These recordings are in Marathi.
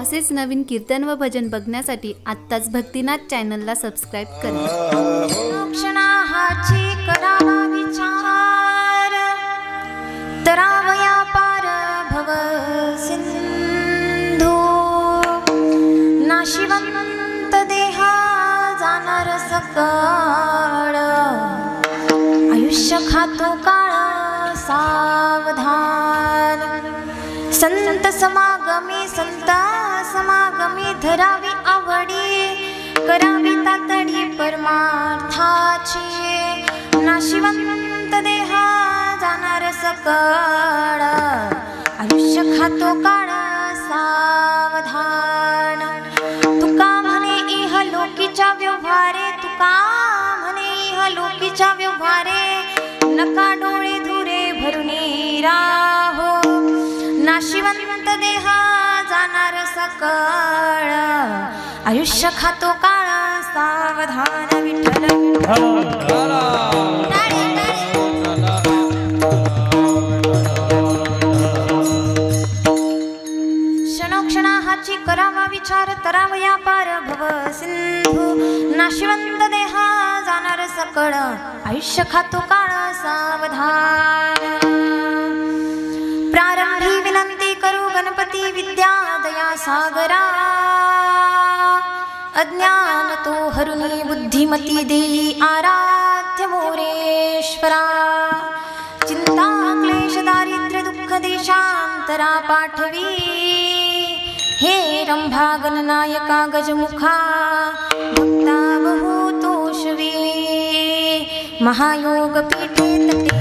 असेच नवीन कीर्तन व भजन बघण्यासाठी आत्ताच भक्तिनाथ चॅनलला सबस्क्राइब करा. क्षणाहाची करावा विचार तरावया पार भव सिंधू नाशिवंत देहा जाणार सकळ आयुष्य खातो काळ सावधान संत समागमी धरावी आवडी करावी तातडी परमार्थाची नाशिवंत देहा जाणार सकळ आयुष्य खातो काळ सावधान तुका म्हणे इहलोकीच्या व्यवहारे तुका म्हणे इहलोकीच्या व्यवहारे नका डोळे धुरे भरुनी राहो नाशिवंत देहा जाणार सकळ आयुष्य खातो काळ सावधान विठ्ठल क्षणोक्षणाहाची करावा विचार तरावया पार भव सिंधू नाशिवंत देहा जाणार सकळ आयुष्य खातो काळ सावधान प्रारंभी विनंती करू गणपती विद्या दया सागरा अज्ञान तो हरुनी बुद्धिमती देई आराध्य मोरेश्वरा चिंता क्लेश दारिद्र्य दुःख देशांतरा पाठवी हे रंभा गणनायका गजमुखा भक्ता बहुतोषवी महायोग पीठे तटे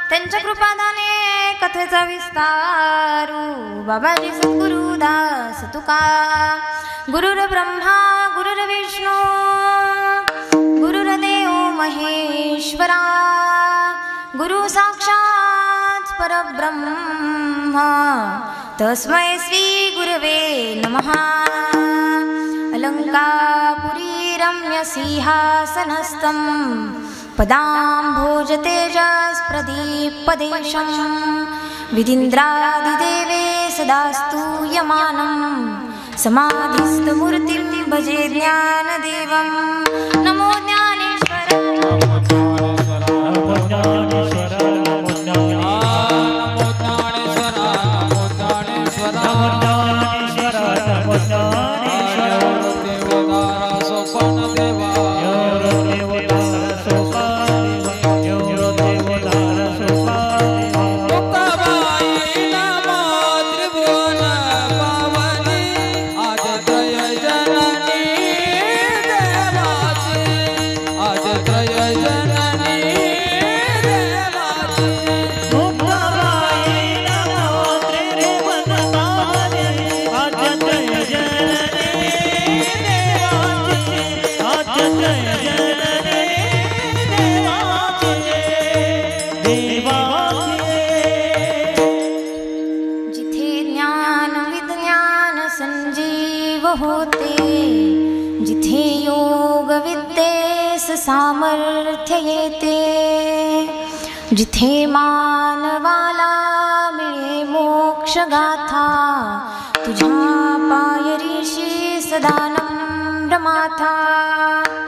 त्यांच्या कृपादाने कथेचा विस्तारू बाबाजी सद्गुरुदास तुका गुरुर ब्रह्मा गुरुर विष्णू गुरुर्देव महेश्वरा गुरु साक्षात परब्रह्म तस्मै श्री गुरवे नमः अलंकापुरी रम्य सिंहासनस्थं पदाम्भोजतेजस्प्रदीपदेशं विदिन्द्रादिदेवे सदास्तु यमानं समाधिस्थमूर्तिं भजे ज्ञानदेवं नमो ज्ञानेश्वर आज त्रय जननी देवाची सामर्थ्य येते. जिथे मानवाला मिळे मोक्ष गाथा, तुझ्या पायरीशी सदा नम्र माथा.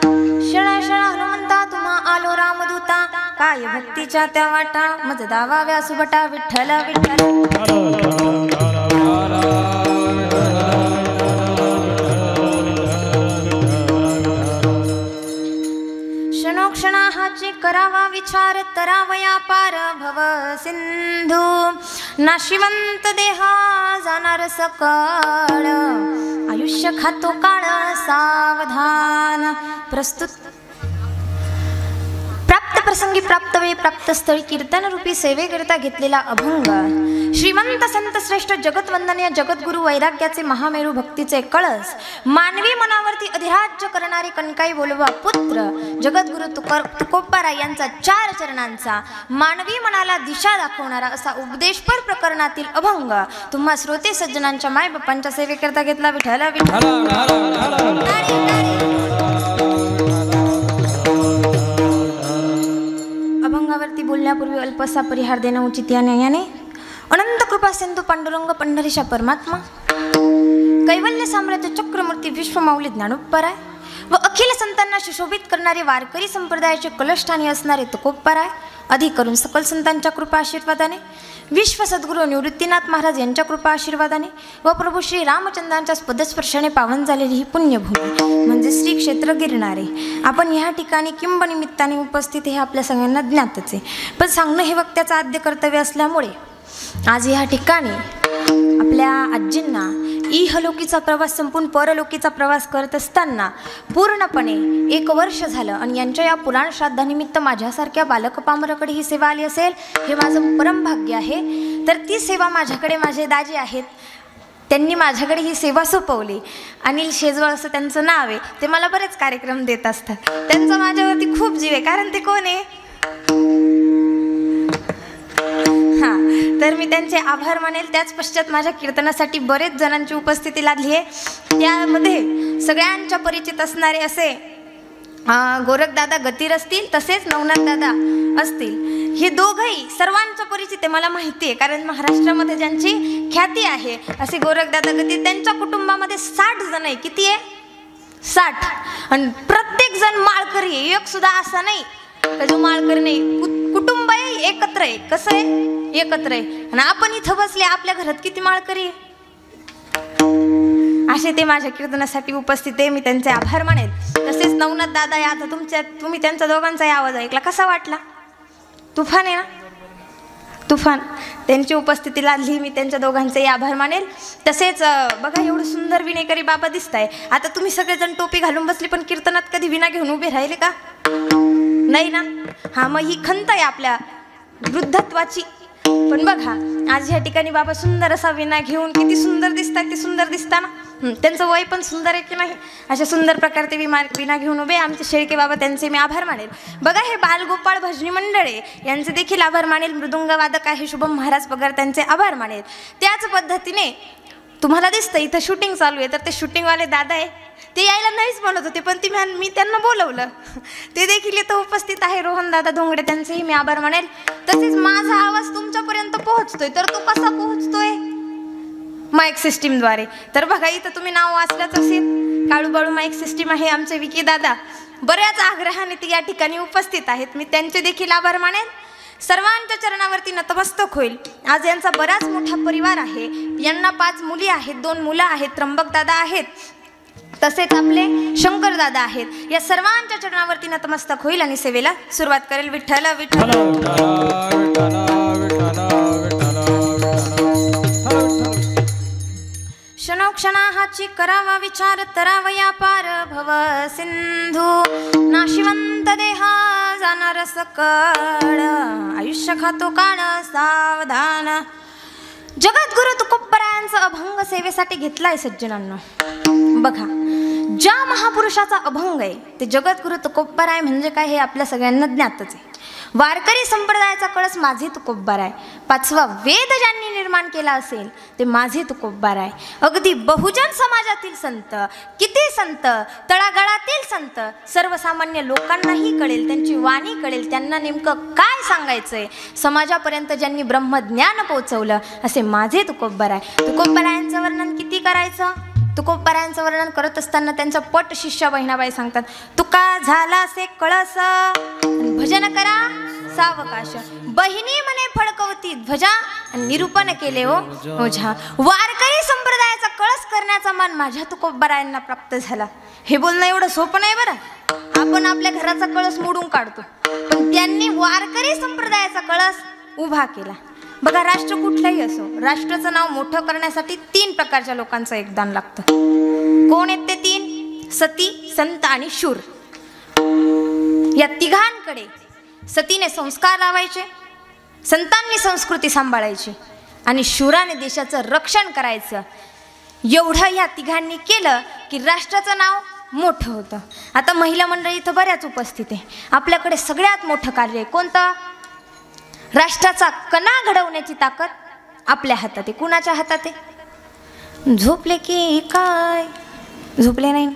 क्षणा क्षणा हनुमंता तुम्हा आलो रामदूता, काय भक्तीच्या त्या वाटा, मज दावा व्यासुभटा. विठ्ठल विठ्ठल क्षणाहाची करावा विचार, तरावया पार भव सिंधू. नाशिवंत देहा जाणार सकळ, आयुष्य खातो काळ सावधान. प्रस्तुत प्राप्त प्रसंगी, प्राप्त वेळी, प्राप्त स्थळी कीर्तन रूपी सेवेकरिता घेतलेला अभंग. श्रीमंत संत श्रेष्ठ जगतवंदनीय जगद्गुरु वैराग्याचे महामेरू भक्तीचे कळस, मानवी मनावरती अधिराज्य करणारे कणकाई बोलवा पुत्र जगद्गुरु तुकोबाराय यांचा 4 चरणांचा मानवी मनाला दिशा दाखवणारा असा उपदेशपर प्रकरणातील अभंग तुम्हा श्रोते सज्जनांच्या मायबापांच्या सेवेकरिता घेतला. विठ्ठल अभंगावरती बोलण्यापूर्वी अल्पसा परिहार देणं उचित या न्यायाने. अनंत कृपा सिंधू पांडुरंग पंढरीशा परमात्मा, कैवल्य साम्राज्य चक्रमूर्ती विश्वमाऊली ज्ञानोबराय व अखिल संतांना सुशोभित करणारे वारकरी संप्रदायाचे कलष्ठानी असणारे तुकोबाराय, अधिक करून सकल संतांच्या कृपा आशीर्वादाने, विश्व सद्गुरू निवृत्तीनाथ महाराज यांच्या कृपा आशीर्वादाने व प्रभू श्री रामचंद्रांच्या पदस्पर्शाने पावन झालेली ही पुण्यभूमी म्हणजे श्री क्षेत्र गिरणारे. आपण ह्या ठिकाणी किंबनिमित्ताने उपस्थित हे आपल्या सगळ्यांना ज्ञातच आहे, पण सांगणं हे वक्त्याचं आद्य कर्तव्य असल्यामुळे आज ह्या ठिकाणी आपल्या आजींना इहलोकीचा प्रवास संपून परलोकीचा प्रवास करत असताना पूर्णपणे 1 वर्ष झालं आणि यांच्या या पुराण श्राद्धानिमित्त माझ्यासारख्या बालक पामराकडे ही सेवा आली असेल हे माझं परम भाग्य आहे. तर ती सेवा माझ्याकडे माझे दाजी आहेत, त्यांनी माझ्याकडे ही सेवा सोपवली. अनिल शेजवळ असं त्यांचं नाव आहे. ते मला बरेच कार्यक्रम देत असतात. त्यांचा माझ्यावरती खूप जीव आहे, कारण ते कोण आहे. हां, तर मी त्यांचे आभार मानेल. त्याच पश्चात माझ्या कीर्तनासाठी बरेच जणांची उपस्थिती लादली आहे. त्यामध्ये सगळ्यांच्या परिचित असणारे असे गोरखदादा गतीर असतील, तसेच नवनाथदादा असतील. हे दोघंही सर्वांच्या परिचित आहे, मला माहिती आहे, कारण महाराष्ट्रामध्ये ज्यांची ख्याती आहे असे गोरखदादा गतीर. त्यांच्या कुटुंबामध्ये 60 जण आहे. किती आहे? 60. आणि प्रत्येक जण माळकरी आहे. एक सुद्धा असा नाही का जो माळकरी नाही. कुटुंब आहे, एकत्र आहे. कसं आहे? एकत्र आहे. आणि आपण इथं बसले, आपल्या घरात किती माळकरी आहे असे ते माझ्या कीर्तनासाठी उपस्थित आहे. मी त्यांचे आभार मानेल. तसेच नवनाथ दादा आहे. आता तुम्ही त्यांच्या दोघांचाही आवाज ऐकला, कसा वाटला? तुफान आहे ना, तुफान. त्यांची उपस्थिती लादली, मी त्यांच्या दोघांचेही आभार मानेल. तसेच बघा, एवढं सुंदर विणेकरी बाबा दिसत आहे. आता तुम्ही सगळेजण टोपी घालून बसली, पण कीर्तनात कधी विणा घेऊन उभे राहिले का? नाही ना. हां, मग ही खंत आहे आपल्या वृद्धत्वाची. पण बघा, आज ह्या ठिकाणी बाबा सुंदर असा विणा घेऊन किती सुंदर दिसतात. ते सुंदर दिसताना त्यांचं वय पण सुंदर आहे की नाही, अशा सुंदर प्रकारे ते विणा घेऊन उभे. आमचे शेळके बाबा, त्यांचे मी आभार मानेल. बघा, हे बालगोपाळ भजनी मंडळ आहे, यांचे देखील आभार मानेल. मृदुंगवादक आहे शुभम महाराज पगार, त्यांचे आभार मानेल. त्याच पद्धतीने तुम्हाला दिसतं इथं शूटिंग चालू आहे, तर ते शूटिंगवाले दादा आहे. ते यायला नाहीच म्हणत होते, पण मी त्यांना बोलवलं. ते देखील इथं उपस्थित आहे. रोहन दादा धोंगडे, त्यांचेही मी आभार मानेल. तसेच माझा आवाज तुमच्यापर्यंत पोहोचतोय, तर तो कसा पोहोचतोय? माईक सिस्टीमद्वारे. तर बघा, इथं तुम्ही नाव वाचलंच असेल, काळूबाळू माईक सिस्टीम आहे. आमचे विकी दादा बऱ्याच आग्रहाने ते या ठिकाणी उपस्थित आहेत. मी त्यांचे देखील आभार मानेल. सर्वांच्या चरणावरती नतमस्तक होईल. आज यांचा बराच मोठा परिवार आहे. यांना 5 मुली आहेत, 2 मुलं आहेत. त्र्यंबक दादा आहेत, तसेच आपले शंकर दादा आहेत. या सर्वांच्या चरणावरती नतमस्तक होईल आणि सेवेला सुरुवात करेल. विठ्ठल विठ्ठल. क्षणोक्षणाहाची करावा विचार, तरावया पार भव सिंधू. नाशिवंत देहा जाणार सकळ, आयुष्य खातो काळ सावधान. जगद्गुरु तुकोबारायांचा अभंग सेवेसाठी घेतलाय सज्जनांनो. बघा, ज्या महापुरुषाचा अभंग आहे ते जगद्गुरु तुकोबाराय म्हणजे काय हे आपल्या सगळ्यांना ज्ञातच आहे. वारकरी संप्रदायाचा कळस माझे तुकोबा राय. 5वा वेद ज्यांनी निर्माण केला असेल ते माझे तुकोबा राय. अगदी बहुजन समाजातील संत, किती संत, तळागाळातील संत, सर्वसामान्य लोकांनाही कळेल, त्यांची वाणी कळेल, त्यांना नेमकं काय सांगायचंय, समाजापर्यंत ज्यांनी ब्रह्मज्ञान पोहोचवलं असे माझे तुकोबा राय. तुकोबा रायांचं वर्णन किती करायचं? तुकोबारायांचं वर्णन करत असताना त्यांचा पट शिष्या बहिणाबाई सांगतात, तुका झाला से कळस भजन करा सावकाश. बहिणी म्हणे फडकवती ध्वजा आणि निरूपण केले ओ ओझा. वारकरी संप्रदायाचा कळस करण्याचा मान माझ्या तुकोबारायांना प्राप्त झाला. हे बोलणं एवढं सोपं नाही बरं. आपण आपल्या घराचा कळस मोडून काढतो, पण त्यांनी वारकरी संप्रदायाचा कळस उभा केला. बघा, राष्ट्र कुठलाही असो, राष्ट्राचं नाव मोठं करण्यासाठी 3 प्रकारच्या लोकांचं योगदान लागतं. कोण आहेत ते 3? सती, संत आणि शूर. या तिघांकडे सतीने संस्कार लावायचे, संतांनी संस्कृती सांभाळायची आणि शूराने देशाचं रक्षण करायचं. एवढं या तिघांनी केलं की राष्ट्राचं नाव मोठं होतं. आता महिला मंडळी इथं बऱ्याच उपस्थित आहे. आपल्याकडे सगळ्यात मोठं कार्य आहे कोणतं? राष्ट्राचा कणा घडवण्याची ताकद आपल्या हातात आहे. कुणाच्या हातात आहे? झोपले की काय? झोपले नाही?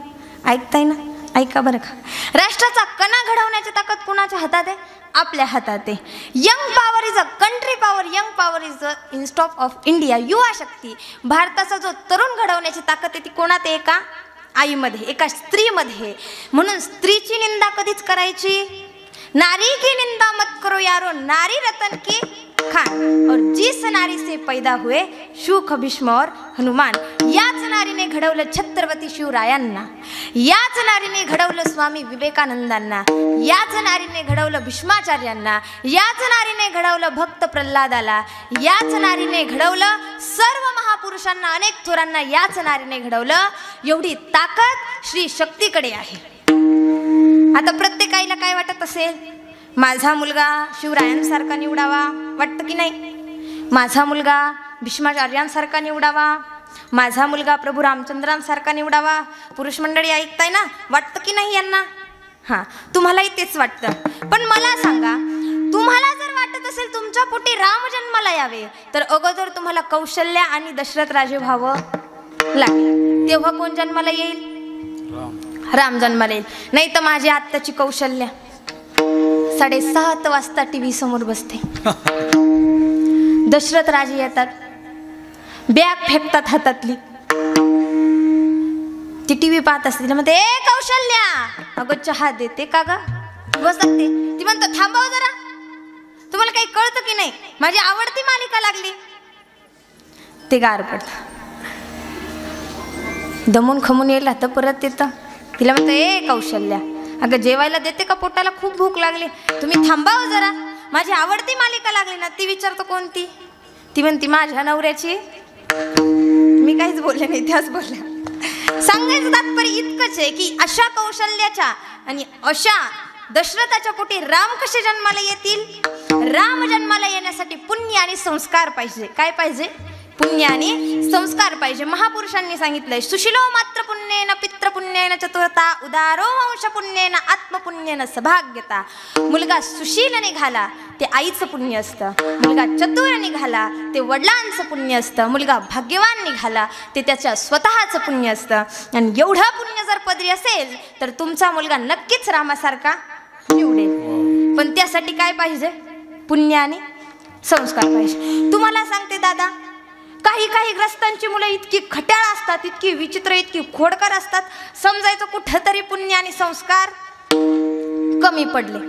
ऐकताय ना? ऐका बरं का. राष्ट्राचा कणा घडवण्याची ताकद कुणाच्या हातात आहे? आपल्या हातात आहे. Young power is a country power, young power is a instep of India. युवा शक्ती, भारताचा जो तरुण घडवण्याची ताकद आहे ती कोणात आहे? एका आईमध्ये, एका स्त्रीमध्ये. म्हणून स्त्रीची निंदा कधीच करायची नारी की निंदा मत करो यारो, नारी रतन की खान. और जिस नारी से पैदा हुए शुक भीष्म और हनुमान. याच नारीने घडवलं छत्रपती शिवरायांना, याच नारीने घडवलं स्वामी विवेकानंदांना, याच नारीने घडवलं भीष्माचार्यांना, याच नारीने घडवलं भक्त प्रल्हादाला, याच नारीने घडवलं सर्व महापुरुषांना, अनेक थोरांना याच नारीने घडवलं. एवढी ताकद श्री शक्तीकडे आहे. आता प्रत्येक आईला काय वाटत असेल? माझा मुलगा शिवरायांसारखा निवडावा, वाटतं की नाही? माझा मुलगा भीष्माचार्यांसारखा निवडावा, माझा मुलगा प्रभू रामचंद्रांसारखा निवडावा. पुरुष मंडळी ऐकताय ना? वाटतं की नाही यांना? हां, तुम्हालाही तेच वाटतं. पण मला सांगा, तुम्हाला जर वाटत असेल तुमच्या पोटी राम जन्माला यावे, तर अगोदर तुम्हाला कौशल्या आणि दशरथ राजे व्हावं लागेल. तेव्हा कोण जन्माला येईल? राम जन्माला येईल. नाही तर माझी आत्ताची कौशल्या 7:30 वाजता TV समोर बसते. दशरथ राजे येतात, बॅग फेकतात हातातली, ती TV पाहत असते. म्हणते, ए कौशल्या, अगं चहा देते का ग? बसते. ती म्हणतो, थांबव जरा, तुम्हाला काही कळतं की नाही? माझी आवडती मालिका लागली. ते गार पडतं, दमून खमून येईल तर परत येतं. तिला म्हणतं, ए कौशल्या, अगं जेवायला देते का? पोटाला खूप भूक लागली, तुम्ही थांबाव जरा, माझी आवडती मालिका लागली ना. ती विचारतो, कोणती? ती म्हणती, माझ्या नवऱ्याची. मी काहीच बोलले नाही, त्याच बोलल्या. सांगायचं तात्पर्य इतकंच आहे की अशा कौशल्याच्या आणि अशा दशरथाच्या पोटी राम कसे जन्माला येतील? राम जन्माला येण्यासाठी पुण्य आणि संस्कार पाहिजे. काय पाहिजे? पुण्य आणि संस्कार पाहिजे. महापुरुषांनी सांगितलंय, सुशिलो मात्र पुण्येन पितृपुण्येन चतुरता, उदारो वंश पुण्येन आत्मपुण्येन सभाग्यता. मुलगा सुशील निघाला ते आईचं पुण्य असतं, मुलगा चतुर निघाला ते वडिलांचं पुण्य असतं, मुलगा भाग्यवान निघाला ते त्याच्या स्वतःचं पुण्य असतं. आणि एवढं पुण्य जर पदरी असेल तर तुमचा मुलगा नक्कीच रामासारखा निवडेल. पण त्यासाठी काय पाहिजे? पुण्य आणि संस्कार पाहिजे. तुम्हाला सांगते दादा, काही ग्रस्तांची मुलं इतकी खट्याळ असतात, इतकी विचित्र, इतकी खोडकर असतात, समजायचं कुठंतरी पुण्य आणि संस्कार कमी पडले.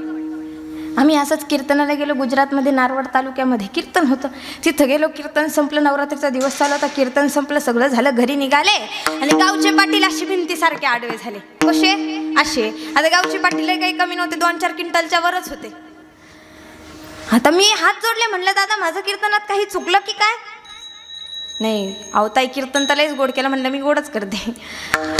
आम्ही असंच कीर्तनाला गेलो, गुजरातमध्ये नारवड तालुक्यामध्ये कीर्तन होतं. तिथं गेलो, कीर्तन संपलं, नवरात्रीचा दिवस चालू होता, कीर्तन संपलं, सगळं झालं, घरी निघाले आणि गावचे पाटील अशी भिंतीसारखे आडवे झाले. कसे? असे. आता गावचे पाटील काही कमी नव्हते, 2-4 क्विंटलच्या वरच होते. आता मी हात जोडले, म्हणलं, दादा माझं कीर्तनात काही चुकलं की काय? नाही, आवताई कीर्तन तर लयच गोड केलं. म्हणलं, मी गोडच करते.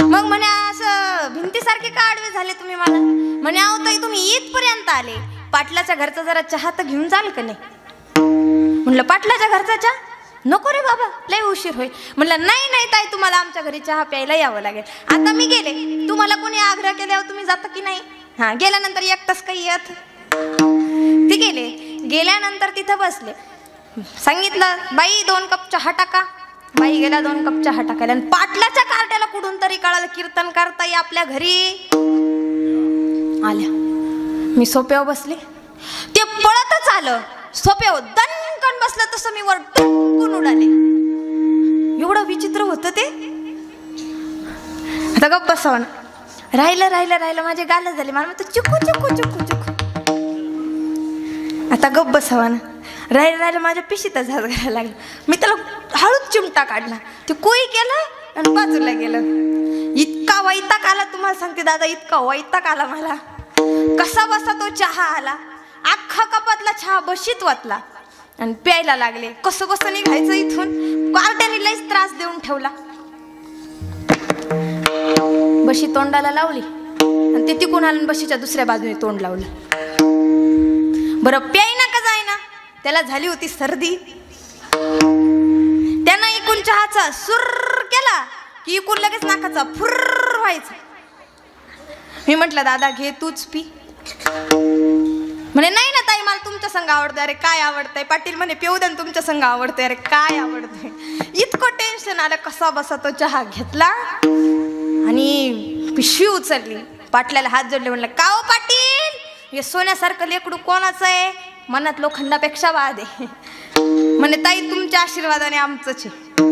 मग म्हणे, असं भिंतीसारखे का आडवे झाले तुम्ही मला? म्हणे, आवताई तुम्ही इथपर्यंत आले, पाटलाच्या घरचा जरा चहा तर घेऊन जाल का नाही? म्हणलं, पाटलाच्या घरचा चहा नको रे बाबा, लय उशीर होईल. म्हणलं, नाही ताई, तुम्हाला आमच्या घरी चहा प्यायला यावं लागेल. आता मी गेले, तुम्हाला कोणी आग्रह केल्यावर तुम्ही जाता की नाही? हां, गेल्यानंतर एकटाच काही येत. ती गेले. गेल्यानंतर तिथं बसले. सांगितलं, बाई 2 कप चहा टाका. बाई गेला 2 कप चहा टाकायला. आणि पाटलाच्या कार्ट्याला कुठून तरी कळालं कीर्तन करताय आपल्या घरी. आल्या. मी सोप्यावर बसले. ते पळतच आलं. सोप्यावर दणकन बसलं तसं मी वर टुकून उडाले. एवढं विचित्र होतं ते. आता गप्प बसावं. राहिलं माझे गाल झाले. मला म्हणतो चुकू चुकू चुकू चुकू. आता गप्प बसावं. राहिलं माझ्या पिशीतच हात घालायला लागलं. मी त्याला हळूच चिमटा काढला. ते कोई केलं आणि बाजूला गेलं. इतका वैताग आला तुम्हाला सांगते दादा, इतका वैताग आला मला. कसा बसा तो चहा आला. अख्खा कपातला चहा बशीत वाचला आणि प्यायला लागले. कसं बसं निघायचं इथून. कार्ट्याने लईच त्रास देऊन ठेवला. बशी तोंडाला लावली आणि ते तिकून आलं. बशीच्या दुसऱ्या बाजूने तोंड लावलं. बरं प्यायना का जायना. त्याला झाली होती सर्दी. त्यानं इकून चहाचा सुर केला की इकून लगेच नाकाचा फुर व्हायचा. मी म्हटलं दादा घे तूच पी. म्हणे नाही ना ताई मला तुमच्या संग आवडतंय. अरे काय आवडतंय. पाटील म्हणे पिऊ द्या तुमच्या संग आवडतंय. अरे काय आवडतंय. इतकं टेन्शन आलं. कसा बसा तो चहा घेतला आणि पिशवी उचलली. पाटल्याला हात जोडले. म्हणलं का हो पाटील, हे सोन्यासारखं लेकडू कोणाचं आहे. मनात लोखंडापेक्षा वाद आहे. म्हणे ताई तुमच्या आशीर्वादाने आमचंच आहे.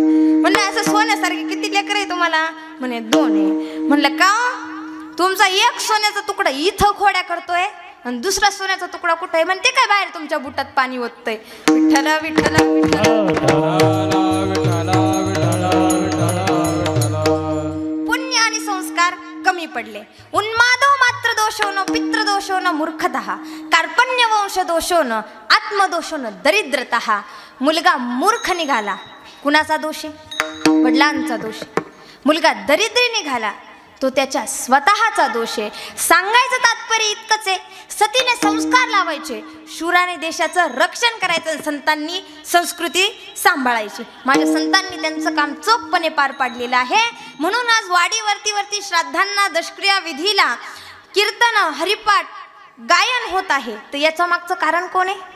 म्हणलं असं सोन्यासारखे किती लेकर आहे तुम्हाला. म्हणे 2 आहे. म्हणलं का तुमचा एक सोन्याचा तुकडा इथं खोड्या करतोय आणि दुसरा सोन्याचा तुकडा कुठं आहे. म्हणते काय बाहेर तुमच्या बुटात पाणी ओततंय. विठ्ठल विठ्ठल पुण्य आणि संस्कार कमी पडले. उन्मादो मात्र दोषो न पितृदोषो न मूर्खतः कार्पण्य वंश दोषो न आत्मदोषो न दरिद्रतः. मुलगा मूर्ख निघाला. कुणाचा दोष आहे. वडिलांचा दोष. मुलगा दरिद्री निघाला तो त्याच्या स्वतःचा दोष आहे. सांगायचं तात्पर्य इतकंच आहे, सतीने संस्कार लावायचे, शूराने देशाचं रक्षण करायचं, संतांनी संस्कृती सांभाळायची. माझ्या संतांनी त्यांचं काम चोखपणे पार पाडलेलं आहे. म्हणून आज वाडीवरती श्राद्धांना दशक्रिया विधीला कीर्तन हरिपाठ गायन होत आहे. तर याच्या मागचं कारण कोण आहे.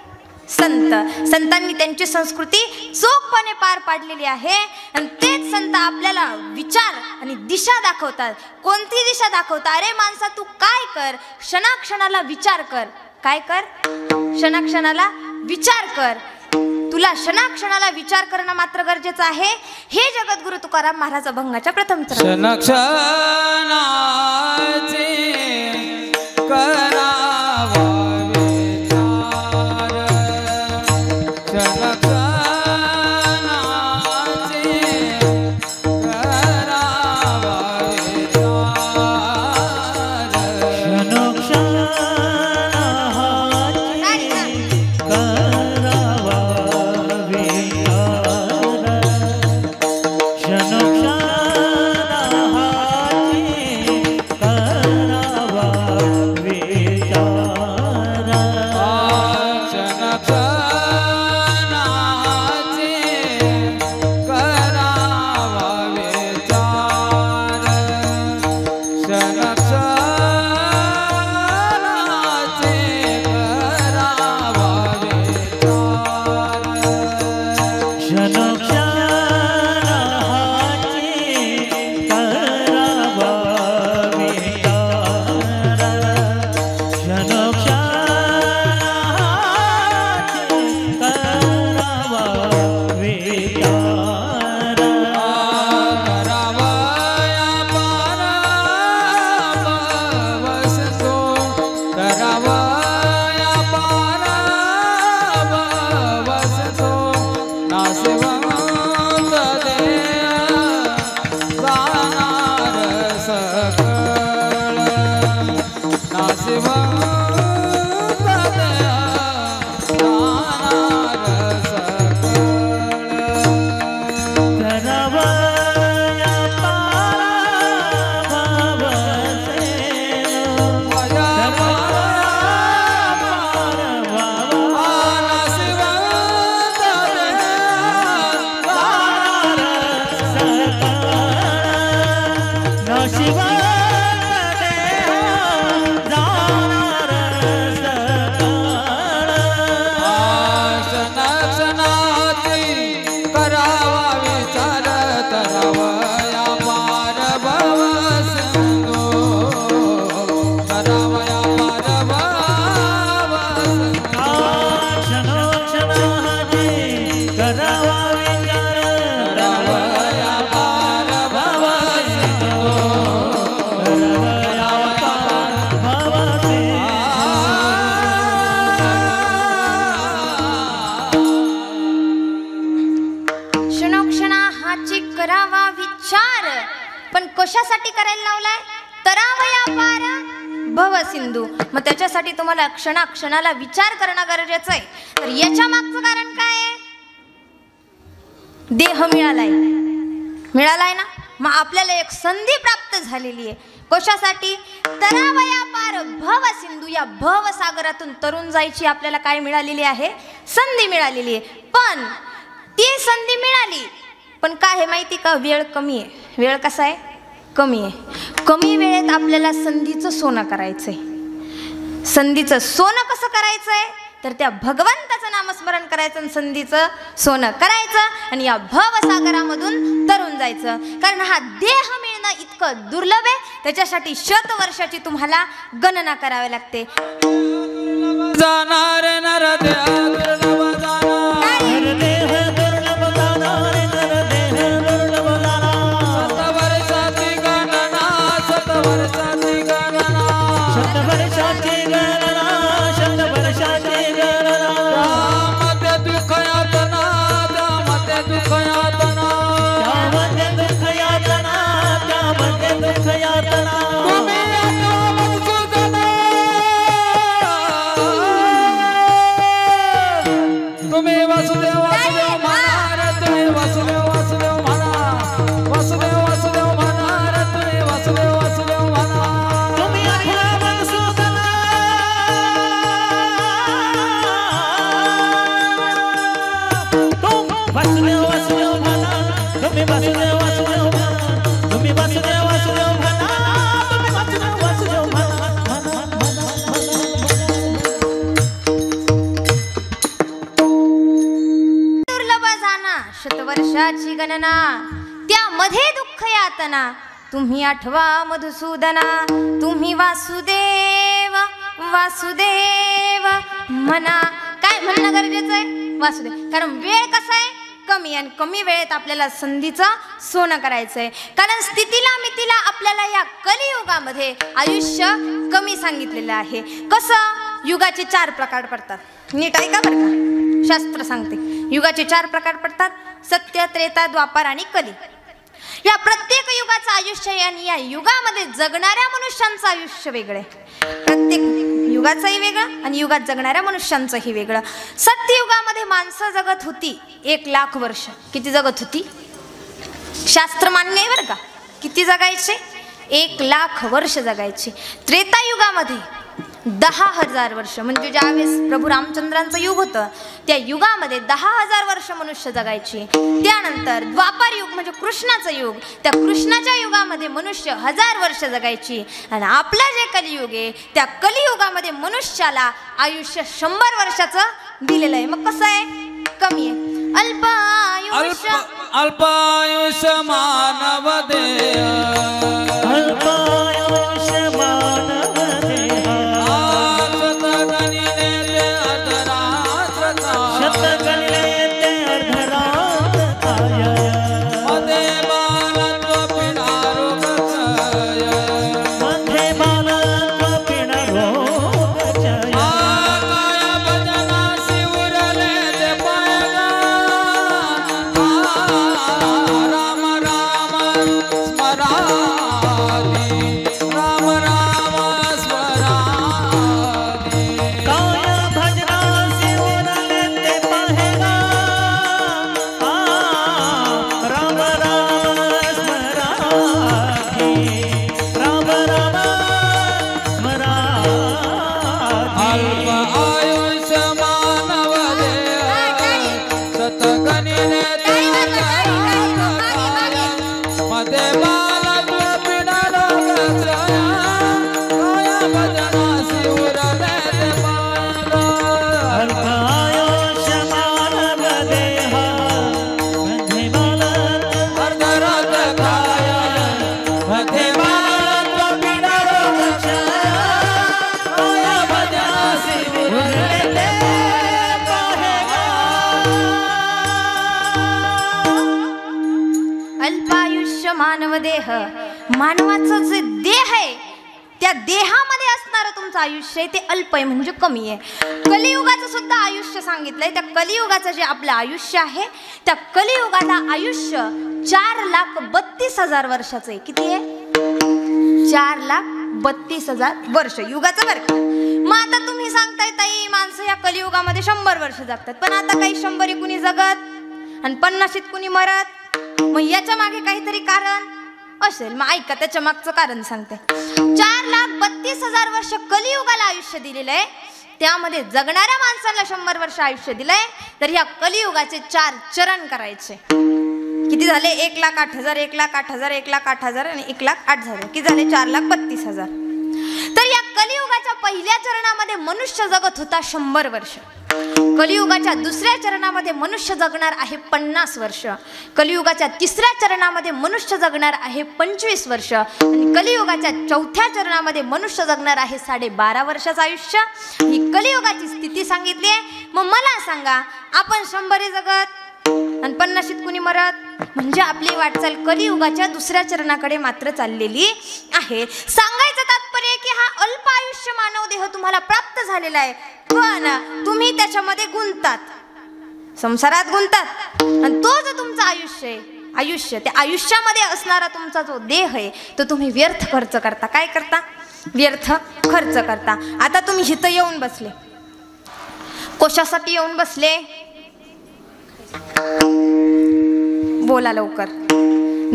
संतांनी त्यांची संस्कृती चोखपणे पार पाडलेली आहे. आणि तेच संत आपल्याला विचार आणि दिशा दाखवतात. कोणती दिशा दाखवतात. अरे माणसा तू काय कर, क्षणाक्षणाला विचार कर. काय कर. क्षणाक्षणाला विचार कर. तुला क्षणाक्षणाला विचार करणं मात्र गरजेचं आहे. हे जगद्गुरु तुकाराम महाराज अभंगाच्या प्रथम चरणात क्षणोक्षणा हाची करावा विचार, पण कशासाठी करायला लावलाय? तरावया पार भव सिंधू. मग त्याच्यासाठी तुम्हाला क्षणाक्षणाला विचार करणं गरजेचं आहे. तर याच्या मागचं कारण काय आहे? देह मिळालाय ना. मग आपल्याला एक संधी प्राप्त झालेली आहे. कशासाठी? तरावया पार भव सिंधू. या भव सागरातून तरुण जायची आपल्याला काय मिळालेली आहे? संधी मिळालेली आहे. पण ती संधी मिळाली, पण काय आहे माहिती का? वेळ कमी आहे. वेळ कसा आहे? कमी आहे. कमी वेळेत आपल्याला संधीचं सोनं करायचंय. संधीचं सोनं कसं करायचंय? तर त्या भगवंताचं नामस्मरण करायचं आणि संधीचं सोनं करायचं आणि या भवसागरामधून तरुण जायचं. कारण हा देह मिळणं इतकं दुर्लभ आहे, त्याच्यासाठी शतवर्षाची तुम्हाला गणना करावी लागते. जाणार नरदेह दुर्लभ जाणार, देह दुर्लभ जाणार, नरदेह दुर्लभ जाणार. शतवर्षाची गणना, शतवर्षाची गणना, शतवर्षाची गणना, शतवर्षाची गणना. त्यामध्ये दुःख यातना, त्यामध्ये दुःख यातना, त्यामध्ये दुःख यातना, त्यामध्ये दुःख यातना. तुम्ही वासुदेव वासुदेव म्हणा, तुम्ही वासुदेव वासुदेव म्हणा, वासुदेव वासुदेव म्हणा, तुम्ही वासुदेव वासुदेव म्हणा. तुम्ही वासुदेव वासुदेव म्हणा, तुम्ही वासुदेव वासुदेव म्हणा, तुम्ही वासुदेव वासुदेव म्हणा, तुम्ही वासुदेव वासुदेव म्हणा. शतवर्षाची गणना, त्यामध्ये दुःख यातना. तुम्ही आठवा मधुसूदना, तुम्ही वासुदेव वासुदेव म्हणा. काय म्हणणं गरजेचं आहे? वासुदेव. कारण वेळ कसा आहे? कमी, आणि कमी वेळेत आपल्याला संधीचं सोनं करायचंय. कारण स्थितीला मितीला आपल्याला या कलियुगामध्ये आयुष्य कमी सांगितलेलं आहे. कसं? युगाचे 4 प्रकार पडतात. नीट ऐका बरं का, शास्त्र सांगते. युगाचे 4 प्रकार पडतात: सत्य, त्रेता, द्वापार आणि कली. या प्रत्येक युगाचं आयुष्य आणि या युगामध्ये जगणाऱ्या मनुष्यांचं आयुष्य वेगळं आहे. प्रत्येक युगाचंही वेगळं आणि युगात जगणाऱ्या मनुष्यांचंही वेगळं. सत्ययुगामध्ये माणसं जगत होती 1,00,000 वर्ष. किती जगत होती? शास्त्र मान्य आहे बरं का. किती जगायचे? 1,00,000 वर्ष जगायचे. त्रेतायुगामध्ये 10,000 वर्ष, म्हणजे ज्यावेळेस प्रभू रामचंद्रांचं युग होतं त्या युगामध्ये 10,000 वर्ष मनुष्य जगायची. त्यानंतर द्वापार युग म्हणजे कृष्णाचं युग, त्या कृष्णाच्या युगामध्ये मनुष्य 1000 वर्ष जगायची. आणि आपलं जे कलियुग आहे त्या कलियुगामध्ये मनुष्याला आयुष्य 100 वर्षाचं दिलेलं आहे. मग कसं आहे? कमी आहे. अल्पायुष्य अल्पायुष्य मानव देह, अल्पायुष्य मानव देह. मानव देह, मानवाचं जे देह आहे त्या देहामध्ये असणारं असणारं तुमचं आयुष्य आहे ते अल्प आहे, म्हणजे कमी आहे. कलियुगाचं सुद्धा आयुष्य सांगितलंय. त्या कलियुगाचं जे आपलं आयुष्य आहे, त्या कलियुगाला आयुष्य 4,32,000 वर्षाचं आहे. किती आहे? 4,32,000 वर्ष युगाचं बरं का. मग आता तुम्ही सांगताय ताई माणसं या कलियुगामध्ये 100 वर्ष जगतात, पण आता काही 100 कुणी जगत आणि 50 कुणी मरत. मग याच्या मागे काहीतरी कारण असेल. मग ऐका, त्याच्या मागचं कारण सांगते. 4,32,000 वर्ष कलियुगाला आयुष्य दिलेलं आहे. त्यामध्ये जगणाऱ्या माणसाला 100 वर्ष आयुष्य दिलंय. तर ह्या कलियुगाचे 4 चरण करायचे. किती झाले? 1,08,000, 1,08,000, 1,08,000 आणि 1,08,000. किती झाले? 4,32,000. तर या कलियुगाच्या पहिल्या चरणामध्ये मनुष्य जगत होता 100 वर्ष. कलियुगाच्या दुसऱ्या चरणामध्ये मनुष्य जगणार आहे 50 वर्ष. कलियुगाच्या तिसऱ्या चरणामध्ये मनुष्य जगणार आहे 25 वर्ष. आणि कलियुगाच्या चौथ्या चरणामध्ये मनुष्य जगणार आहे 12.5 वर्षाचं आयुष्य. ही कलियुगाची स्थिती सांगितली आहे. मग मला सांगा, आपण 100 जगत आणि 50 कुणी मरत, म्हणजे आपली वाटचाल कलियुगाच्या दुसऱ्या चरणाकडे मात्र चाललेली आहे. सांगायचं तात्पर्य की हा अल्प आयुष्य मानव देह तुम्हाला प्राप्त झालेला आहे, पण तुम्ही त्याच्यामध्ये गुंततात, संसारात गुंततात. आणि तो जो तुमचं आयुष्य आहे, आयुष्य त्या आयुष्यामध्ये असणारा तुमचा जो देह आहे तो तुम्ही व्यर्थ खर्च करता. काय करता? व्यर्थ खर्च करता. आता तुम्ही इथं येऊन बसले, कशासाठी येऊन बसले? बोला लवकर.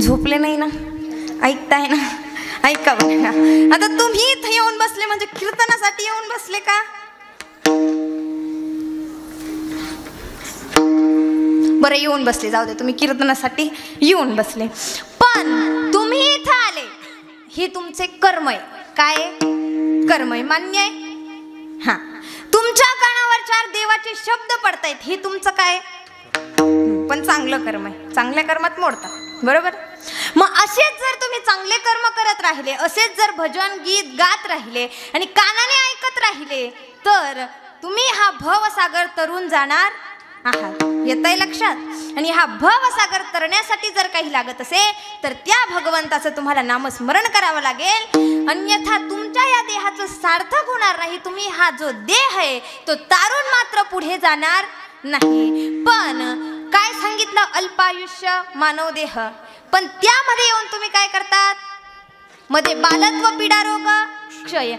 झोपले नाही ना? ऐकताय ना? ऐका बघा. आता तुम्ही इथे येऊन बसले म्हणजे कीर्तनासाठी येऊन बसले का? बरं, येऊन बसले, जाऊ दे, तुम्ही कीर्तनासाठी येऊन बसले. पण तुम्ही इथं आले हे तुमचे कर्म आहे. काय कर्म आहे? मान्य आहे? हा. तुमच्या कानावर 4 देवाचे शब्द पडतायत, हे तुमचं काय? पण चांगलं कर्म आहे. चांगल्या कर्मात मोडता, बरोबर. मग असेच जर तुम्ही चांगले कर्म करत राहिले, असेच जर भजन गीत गात राहिले आणि कानाने ऐकत राहिले, तर तुम्ही हा भवसागर तरून जाणार आहात. येतंय लक्षात? आणि हा भवसागर तरण्यासाठी जर काही लागत असेल तर त्या भगवंताचं तुम्हाला नामस्मरण करावं लागेल. अन्यथा तुमच्या या देहाचं सार्थक होणार नाही. तुम्ही हा जो देह आहे तो तारून मात्र पुढे जाणार नाही. पण काय सांगितलं? अल्पायुष्य मानव देह. पण त्यामध्ये येऊन तुम्ही काय करतात? मध्ये बालत्व, पीडा, रोग, क्षय.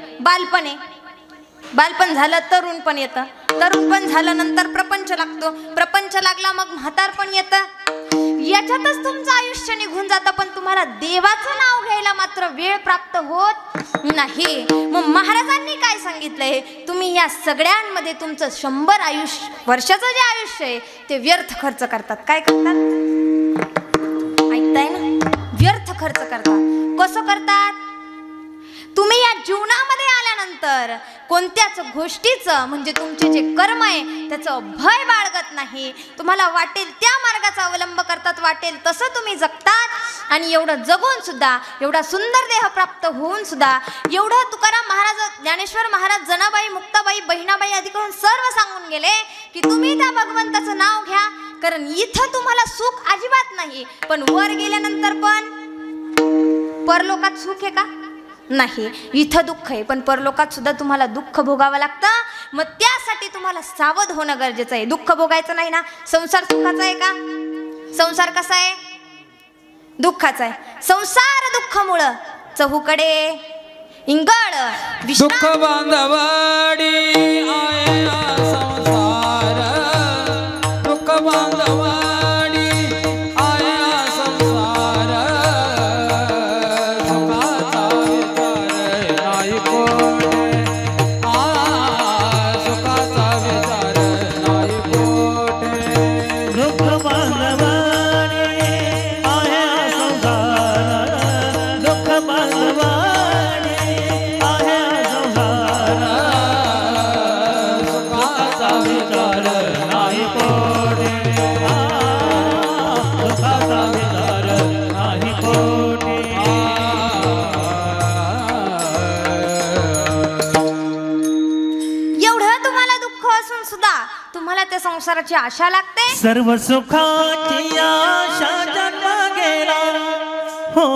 बालपण झालं, तरुण पण येतं. तरुण पण झालं, नंतर प्रपंच लागतो. प्रपंच लागला, मग म्हातारपण येतं. याच्यातच तुमचं आयुष्य निघून जातं. पण तुम्हाला देवाचं नाव घ्यायला मात्र वेळ प्राप्त होत नाही. मग महाराजांनी काय सांगितलंय? तुम्ही या सगळ्यांमध्ये तुमचं 100 वर्षाचं जे आयुष्य आहे ते व्यर्थ खर्च करतात. काय करतात? ऐकताय ना? व्यर्थ खर्च करतात. कसं करतात? तुम्ही या जीवनामध्ये आल्यानंतर कोणत्याच गोष्टीचं, म्हणजे तुमचे जे कर्म आहे त्याचं भय बाळगत नाही. तुम्हाला वाटेल त्या मार्गाचा अवलंब करतात, वाटेल तसं तुम्ही जगतात. आणि एवढं जगून सुद्धा, एवढा सुंदर देह प्राप्त होऊन सुद्धा, एवढं तुकाराम महाराज, ज्ञानेश्वर महाराज, जनाबाई, मुक्ताबाई, बहिणाबाई आदी करून सर्व सांगून गेले की तुम्ही त्या भगवंताचं नाव घ्या, कारण इथं तुम्हाला सुख अजिबात नाही. पण वर गेल्यानंतर पण परलोकात सुख आहे का? नाही. इथं दुःख आहे, पण परलोकात सुद्धा तुम्हाला दुःख भोगावं लागतं. मग त्यासाठी तुम्हाला सावध होणं गरजेचं आहे. दुःख भोगायचं नाही ना. संसार सुखाचा आहे का? संसार कसा आहे? दुःखाचा आहे. संसार दुःखामुळं चहूकडे इंगळ दुःख बांधवाडी आहे संसार. दुःख बांधवाडी आहे संसार. सुखाचा विचार नाही कोठे. सुखाचा विचार नाही कोठे. दुःख बांधवाडी आहे संसार. दुःख बांधवाडी आहे संसार. सुखाचा विचार नाही कोठे. सुखाचा विचार नाही कोठे. एवढं तुम्हाला दुःख असून सुद्धा तुम्हाला त्या संसाराची आशा लागते. सर्व सुखाची आशा जन्म गेला हो.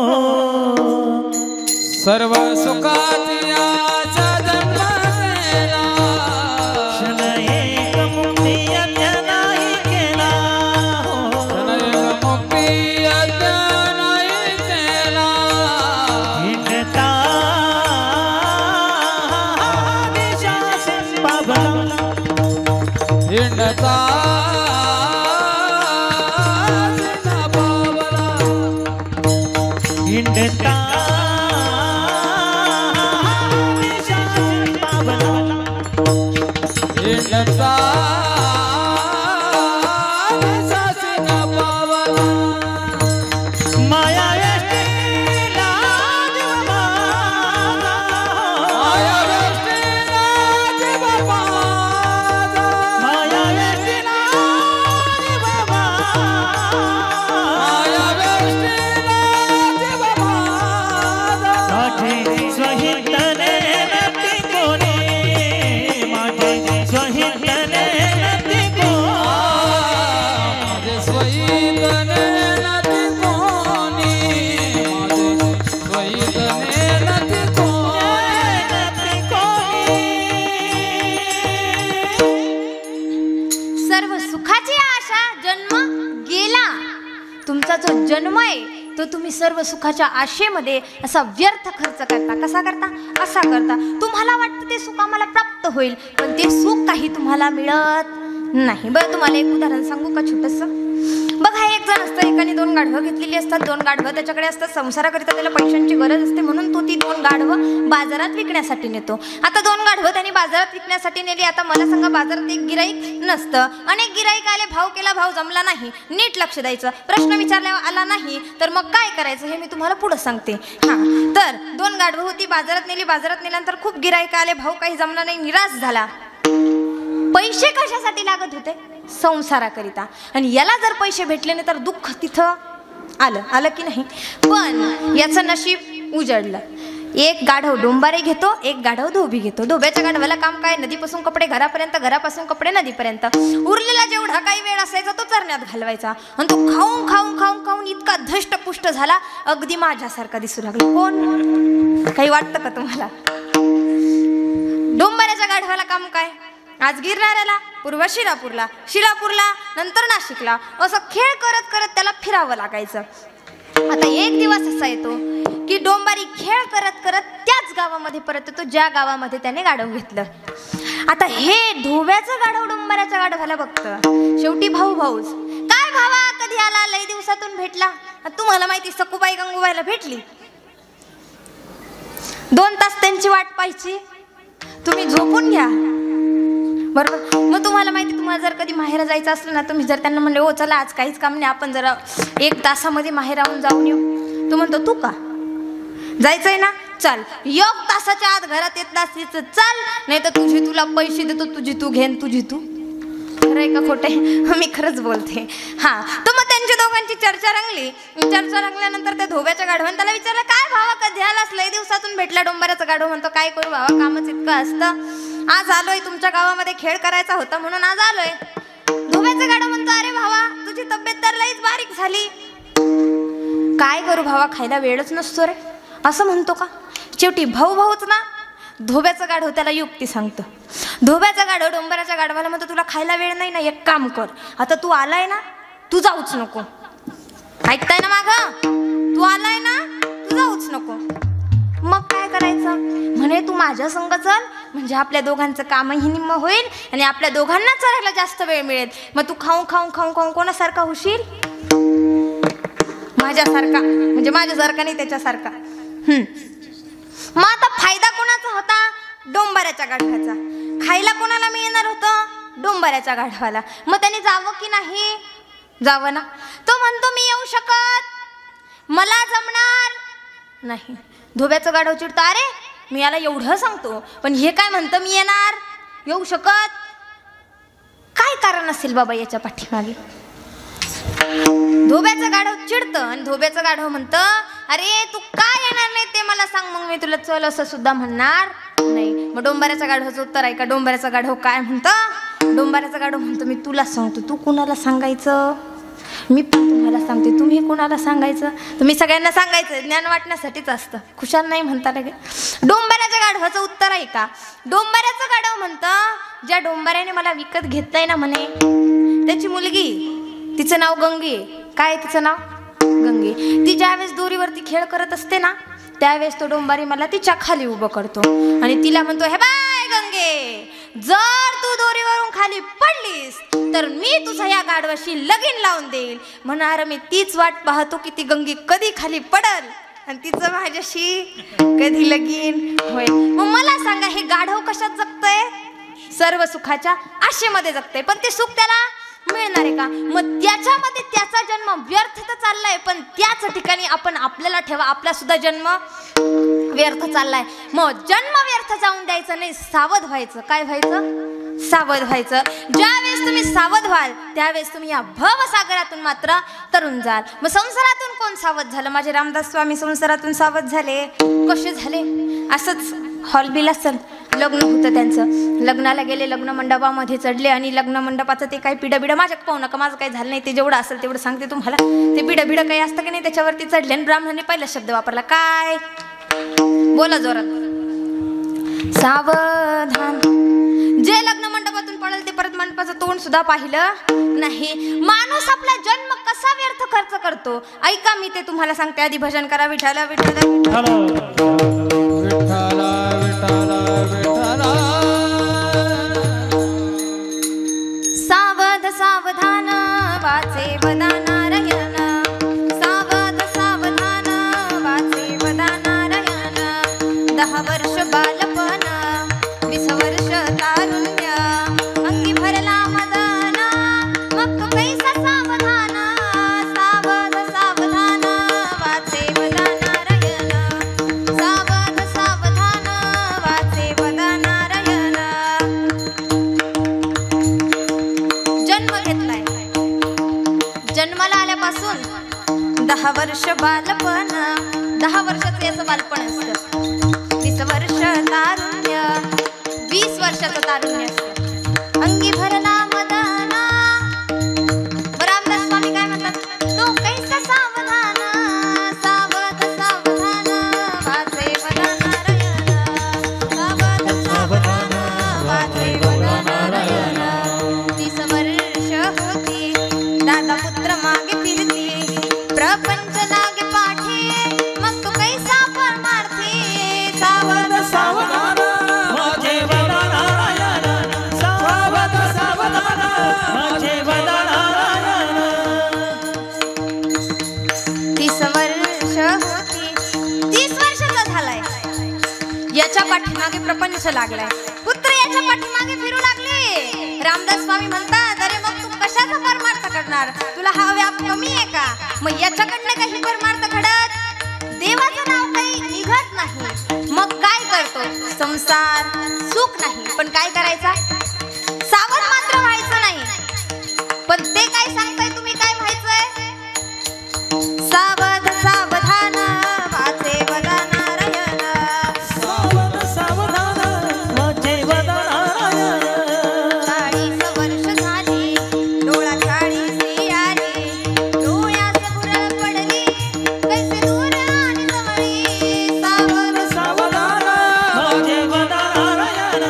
सर्व सुखाची आशा जन्म हिंडता निशाची पावला हिंडता निशाची पावला माया एष्टीला जीव माझा माया एष्टीला जीव माझा माया एष्टीला जीव माझा माया एष्टीला जीव माझा माझे स्वहितने नती कोणी माझे स्वहितने नती कोणी माझे स्वहितने नती कोणी माझे स्वहितने नती कोणी सर्व सुखाची आशा जन्म गेला. तुमचा जो जन्म आहे तो तुम्ही सर्व सुखाच्या आशेमध्ये असा व्यर्थ खर्च करता. कसा करता? असा करता. तुम्हाला वाटतं ते सुख आम्हाला प्राप्त होईल, पण ते सुख काही तुम्हाला मिळत नाही. बरं, तुम्हाला एक उदाहरण सांगू का छोटंसं? बघा, एक जण असतं, एकाने 2 गाढवं घेतलेली असतात. 2 गाढवं त्याच्याकडे असतात. संसाराकरिता त्याला पैशांची गरज असते, म्हणून तो ती 2 गाढवं बाजारात विकण्यासाठी नेतो. आता 2 गाढवं त्यांनी बाजारात विकण्यासाठी नेली. आता मला सांगा, बाजारात एक गिराईक नसतं. अनेक गिराईक आले, भाव केला, भाव जमला नाही. नीट लक्ष द्यायचं. प्रश्न विचारल्यावर आला नाही तर मग काय करायचं हे मी तुम्हाला पुढे सांगते. हां, तर 2 गाढवं होती, बाजारात नेली. बाजारात नेल्यानंतर खूप गिराईक आले, भाव काही जमला नाही, निराश झाला. पैसे कशासाठी लागत होते? संसाराकरिता. आणि याला जर पैसे भेटले नाही तर दुःख तिथं आलं की नाही? पण याचं नशीब उजळलं. एक गाढव डोंबारे घेतो, एक गाढव धोबी घेतो. धोब्याच्या गाढवाला काम काय? नदीपासून कपडे घरापर्यंत, घरापासून कपडे नदीपर्यंत. उरलेला जेवढा काही वेळ असायचा तो चरण्यात घालवायचा. आणि तो खाऊन खाऊन खाऊन खाऊन इतका धष्टपुष्ट झाला, अगदी माझ्यासारखा दिसू लागला. कोण? काही वाटतं का तुम्हाला? डोंबाऱ्याच्या गाढवाला काम काय? आज गिरणाऱ्याला, पूर्व शिलापूरला, शिलापूरला नंतर नाशिकला, असं खेळ करत करत त्याला फिरावं लागायचं. आता एक दिवस असा येतो की डोंबारी खेळ करत करत त्याच गावामध्ये परत येतो ज्या गावामध्ये त्याने गाढव घेतलं. आता हे धोव्याचं गाढव डोंबाऱ्याच्या गाढवाला बघतं. शेवटी भाऊ भाऊच. काय भावा, कधी आला? लई दिवसातून भेटला. तुम्हाला माहिती, सकुबाई गंगूबाईला भेटली. 2 तास त्यांची वाट पाहायची. तुम्ही झोपून घ्या, बरोबर? मग तुम्हाला माहिती, तुम्हाला जर कधी माहेरा जायचं असलं ना, तुम्ही जर त्यांना म्हणले, हो चला आज काहीच काम नाही, आपण जरा 1 तासामध्ये माहेराहून जाऊन येऊ. तो म्हणतो, तू का जायचंय ना, चल. 1 तासाच्या आत घरात येत नसलीच चाल, नाही तर तुला पैसे देतो, तुझी तू घेन, तुझी तू. खरं आहे का खोटं आहे? मी खरंच बोलते. हां, तर मग त्यांच्या दोघांची चर्चा रंगली. चर्चा रंगल्यानंतर त्या धोब्याच्या गाढवाने त्याला विचारलं, काय भावा, कधी आलास? लय दिवसातून भेटला. डोंबाऱ्याचा गाढव म्हणतो, काय करू भावा, कामच इतकं असतं. आज आलोय, तुमच्या गावामध्ये खेळ करायचा होता म्हणून आज आलोय. धोब्याचा गाढव म्हणतो, अरे भावा, तुझी तब्येत तर लईच बारीक झाली. काय करू भावा, खायला वेळच नसतो रे, असं म्हणतो का? शेवटी भाऊ भाऊच ना. धोब्याचा गाढव त्याला युक्ती सांगतो. धोब्याचा गाढव डोंबराच्या गाढवाला म्हणतो, तुला खायला वेळ नाही ना, एक काम कर, आता तू आलाय ना, तू जाऊच नको. ऐकताय ना मागं? तू आलाय ना, तू जाऊच नको. मग काय करायचं? म्हणे, तू माझ्या संग चल, म्हणजे आपल्या दोघांचं कामही निम्म होईल आणि आपल्या दोघांना चरायला जास्त वेळ मिळेल. मग तू खाऊन खाऊन खाऊन खाऊन कोणासारखा होशील? माझ्यासारखा. म्हणजे माझ्यासारखा नाही, त्याच्यासारखा. मग आता फायदा कोणाचा होता? डोंबाऱ्याच्या गाढवाचा. खायला कोणाला मिळणार होतं? डोंबाऱ्याच्या गाढवाला. मग त्याने जावं की नाही? जावं ना. तो म्हणतो, मी येऊ शकत, मला जमणार नाही. धोब्याचं गाढव चिडतं, अरे मी याला एवढं सांगतो, पण हे काय म्हणतं, मी येणार, येऊ शकत. काय कारण असेल बाबा याच्या पाठीमागे? धोब्याचं गाढव चिडतं आणि धोब्याचं गाढव म्हणतं, अरे तू काय येणार नाही ते मला सांग, मग मी तुला चल असं सुद्धा म्हणणार नाही. मग डोंबाऱ्याच्या गाढवाचं उत्तर आहे का? डोंबाऱ्याचा गाढव काय म्हणतं? डोंबाऱ्याचा गाढव म्हणतो, मी तुला सांगतो, तू कुणाला सांगायचं? मी पण तुम्हाला सांगते, तुम्ही कोणाला सांगायचं? तुम्ही सगळ्यांना सांगायचं, ज्ञान वाटण्यासाठीच असतं, खुशाल नाही म्हणता लगे. डोंबाऱ्याच्या गाढवाचं उत्तर आहे का? डोंबाऱ्याचं गाढव म्हणतं, ज्या डोंबाऱ्याने मला विकत घेतलंय ना म्हणे, त्याची मुलगी, तिचं नाव गंगे. काय तिचं नाव? गंगे. ती ज्यावेळेस दोरीवरती खेळ करत असते ना, त्यावेळेस तो डोंबारी मला तिच्या खाली उभं करतो आणि तिला म्हणतो, हे बाय गंगे, जर तू दोरीवरून खाली पडलीस तर मी तुझा या गाढवाशी लगीन लावून देईल. म्हणणार मी तीच वाट पाहतो की ती गंगी कधी खाली पडल आणि तिचं माझ्याशी कधी लगीन होईल. मग मला सांगा, हे गाढव कशात जगतंय? सर्व सुखाच्या आशेमध्ये जगतंय, पण ते सुख त्याला मिळणार आहे का? मग त्याच्यामध्ये त्याचा जन्म व्यर्थ तर चाललाय, पण त्याच ठिकाणी आपण आपल्याला ठेवा, आपला सुद्धा जन्म व्यर्थ चाललाय. मग जन्म व्यर्थ जाऊन द्यायचं नाही, सावध व्हायचं. काय व्हायचं? सावध व्हायचं. ज्यावेळेस तुम्ही सावध व्हाल त्यावेळेस तुम्ही या भवसागरातून मात्र तरुण जाल. मग संसारातून कोण सावध झालं? माझे रामदास स्वामी संसारातून सावध झाले. कसे झाले? असंच हॉलबिल असेल, लग्न होतं त्यांचं. लग्नाला गेले, लग्न मंडपामध्ये चढले आणि लग्न मंडपाचं ते काही पिढं माझ्या पाहू नका, माझं काही झालं नाही, ते जेवढं असेल तेवढं सांगते तुम्हाला. ते पिढं काही असतं की नाही, त्याच्यावरती चढले आणि ब्राह्मणाने पहिला शब्द वापरला. काय? बोला जोरात. सावधान. जे लग्न मंडपातून पडेल ते परत मंडपाचं तोंड सुद्धा पाहिलं नाही. माणूस आपला जन्म कसा व्यर्थ खर्च करतो ऐका, मी ते तुम्हाला सांगते. आधी भजन करा. विठाला विठाला विठ्ठला विठ्ठला विठ्ठला. सावध सावधान वाचे वदा नारायण. सावध सावधान वाचे वदा नारायण. 10 वर्ष बालपण, 20 वर्ष तारुण्य, अंगी भरला मदन, मग तो कैसा सावधान. सावध सावधान वाचे वदा नारायण. सावध सावधान वाचे वदा नारायण. जन्म घेतलाय, जन्माला आल्यापासून 10 वर्ष बालपण, 10 वर्षाचं याचं बालपण असतं. 20 वर्ष तारुण्य, 20 वर्षाचं तारुण्य असतं. अंगी भरला मदन. रामदास स्वामी काय म्हणतात? तो कैसा सावधान. सावध सावधान वाचे वदा नारायण. सावध सावधान वाचे वदा नारायण. 30 वर्ष होती, दादा पुत्र मागे फिरती, प्रपंच लागे पाठी, मग तो कैसा परमार्थी. सावध सावधान माझे वदा नारायण. सावध सावधान माझे वदा नारायण. 30 वर्ष होती, 30 वर्षाचा झालाय. याच्या पाठीमागे प्रपंच लागलाय, पुत्र याच्या पाठीमागे फिरू लागले. रामदास स्वामी म्हणतात, अरे मग तू कशाचा परमार्थ करणार? तुला हा व्याप कमी आहे का? मग याच्याकडनं काही परमार्थ घडत? देवाचं नाव काही निघत नाही. मग काय करतो? संसार सुख नाही, पण काय करायचा? सावध मात्र व्हायचं नाही. पण ते काय सांगताय तुम्ही? काय व्हायचंय? सावध सावधान वाचे वदा नारायण. सावध सावधान माझे वदा नारायण. 40 वर्ष झाली, डोळा 40 आली, डोळ्यात भुरळ पडली, कैसे दूर आणि जवळी. सावध सावधान माझे वदा नारायण.